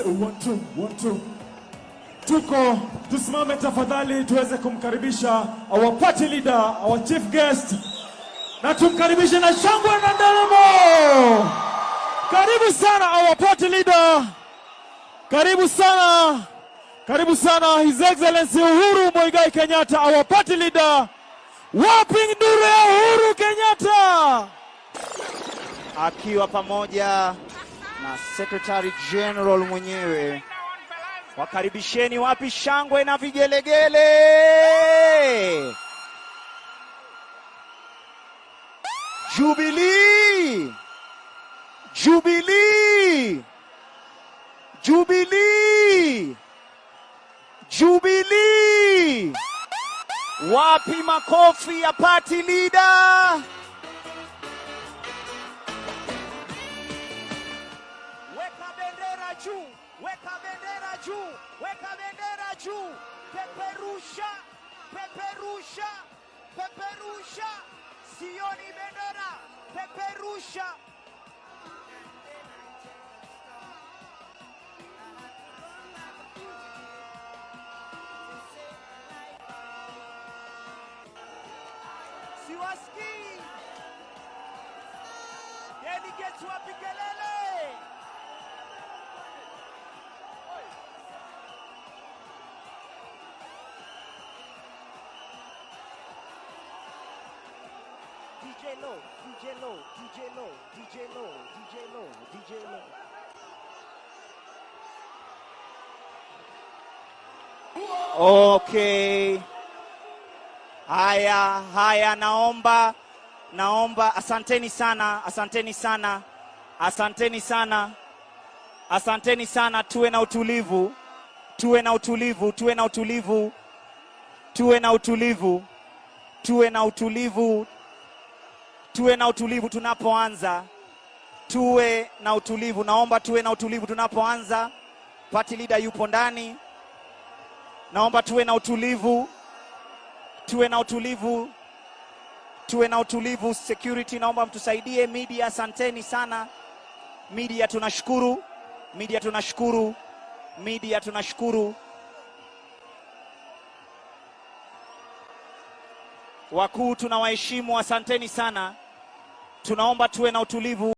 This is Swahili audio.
One, two. Tusimame tafadhali tuweze kumkaribisha our party leader, our chief guest. Na tumkaribishe na shangwe na nderemo. Karibu sana our party leader. Karibu sana. His Excellency Uhuru Muigai Kenyatta, our party leader. Wapi nduru ya Uhuru Kenyatta? Akiwa pamoja na Secretary General mwenyewe. Wakaribisheni, wapi shangwe na vigelegele? Jubilee! Jubilee! Jubilee! Jubilee! Wapi makofi ya party leader? Weka bendera juu, weka bendera juu, weka bendera juu. Peperusha, peperusha, peperusha. Sioni bendera, peperusha. Siwaski. Delegates wapi kelele? DJ low, DJ low, DJ low, DJ low, DJ low, DJ low. Okay. Haya, naomba, asanteni sana, tuwe na utulivu tunapoanza. Naomba tuwe na utulivu tunapoanza. Party leader yupo ndani. Naomba tuwe na utulivu. Security, naomba mtusaidie. Media, asanteni sana. Media tunashukuru. Wakuu tunawaheshimu, asanteni sana. Tunaomba tuwe na utulivu.